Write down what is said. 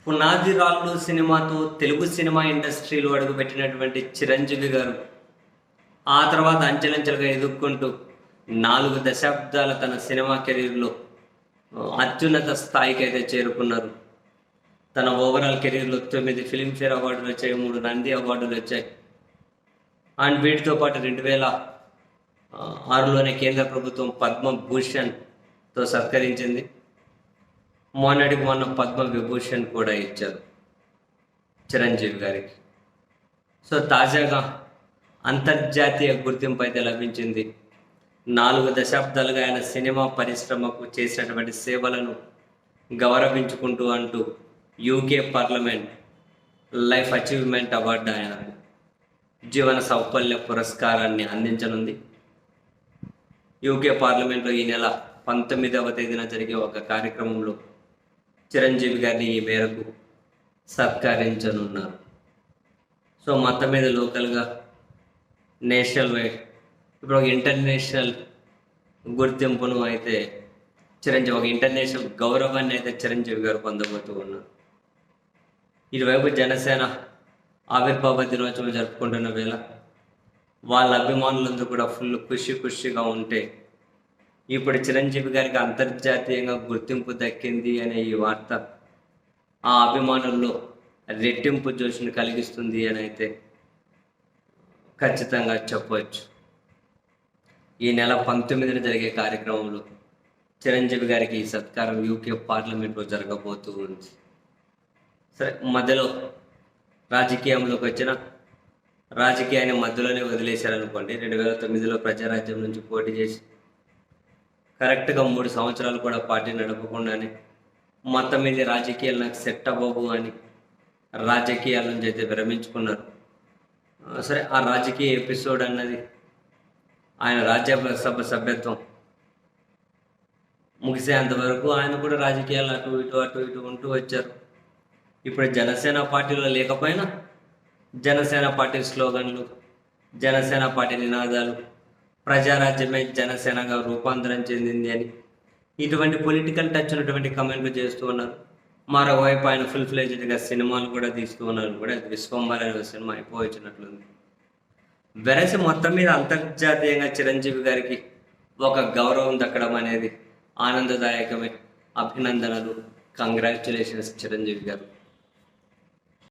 పునాది రాళ్ళు సినిమాతో తెలుగు సినిమా ఇండస్ట్రీలో అడుగుపెట్టినటువంటి చిరంజీవి గారు ఆ తర్వాత అంచెలంచెలుగా ఎదుర్కొంటూ 4 దశాబ్దాల తన సినిమా కెరీర్లో అత్యున్నత స్థాయికి అయితే చేరుకున్నారు. తన ఓవరాల్ కెరీర్లో 9 ఫిలింఫేర్ అవార్డులు వచ్చాయి, 3 నంది అవార్డులు వచ్చాయి. అండ్ వీటితో పాటు 2006లోనే కేంద్ర ప్రభుత్వం పద్మభూషణ్తో సత్కరించింది. మొన్నటికి మొన్న పద్మ విభూషణ్ కూడా ఇచ్చారు చిరంజీవి గారికి. సో తాజాగా అంతర్జాతీయ గుర్తింపు అయితే లభించింది. 4 దశాబ్దాలుగా ఆయన సినిమా పరిశ్రమకు చేసినటువంటి సేవలను గౌరవించుకుంటూ అంటూ UK parliament life achievement award ఆయన జీవన సౌకల్య పురస్కారాన్ని అందించనుంది. యూకే పార్లమెంట్లో ఈ నెల 19వ తేదీన జరిగే ఒక కార్యక్రమంలో చిరంజీవి గారిని ఈ మేరకు సత్కరించనున్నారు. సో మొత్తం మీద లోకల్గా నేషనల్ వైడ్ ఇప్పుడు ఒక ఇంటర్నేషనల్ గుర్తింపును అయితే చిరంజీవి, ఒక ఇంటర్నేషనల్ గౌరవాన్ని అయితే చిరంజీవి గారు పొందబోతూ ఉన్నారు. ఇటువైపు జనసేన ఆవిర్భావ దినోత్సవం జరుపుకుంటున్న వేళ వాళ్ళ అభిమానులందరూ కూడా ఫుల్ ఖుషిగా ఉంటే, ఇప్పుడు చిరంజీవి గారికి అంతర్జాతీయంగా గుర్తింపు దక్కింది అనే ఈ వార్త ఆ అభిమానుల్లో రెట్టింపు జోషుని కలిగిస్తుంది అని అయితే ఖచ్చితంగా చెప్పవచ్చు. ఈ నెల 19న జరిగే కార్యక్రమంలో చిరంజీవి గారికి ఈ సత్కారం యూకే పార్లమెంట్లో జరగబోతూ ఉంది. సరే, మధ్యలో రాజకీయంలోకి వచ్చిన రాజకీయాన్ని మధ్యలోనే వదిలేశారనుకోండి. 2009లో ప్రజారాజ్యం నుంచి పోటీ చేసి కరెక్ట్గా 3 సంవత్సరాలు కూడా పార్టీ నడపకుండానే మొత్తం మీద రాజకీయాలు నాకు సెట్ అవ్వవు అని రాజకీయాల నుంచి అయితే విరమించుకున్నారు. సరే, ఆ రాజకీయ ఎపిసోడ్ అన్నది ఆయన రాజ్యసభ సభ్యత్వం ముగిసేంత వరకు ఆయన కూడా రాజకీయాలు అటు ఇటు ఉంటూ వచ్చారు. ఇప్పుడు జనసేన పార్టీలో లేకపోయినా జనసేన పార్టీ స్లోగన్లు, జనసేన పార్టీ నినాదాలు ప్రజారాజ్యమే జనసేనగా రూపాంతరం చెందింది అని ఇటువంటి పొలిటికల్ టచ్ ఉన్నటువంటి కమెంట్లు చేస్తూ ఉన్నారు. మరోవైపు ఆయన ఫుల్ ఫ్లెజ్డ్గా సినిమాలు కూడా తీస్తూ ఉన్నారు. కూడా విశ్వంబర అనే సినిమా అయిపోవచ్చినట్లుంది. వెరసి మొత్తం మీద అంతర్జాతీయంగా చిరంజీవి గారికి ఒక గౌరవం దక్కడం అనేది ఆనందదాయకమే. అభినందనలు, కంగ్రాచ్యులేషన్స్ చిరంజీవి గారు.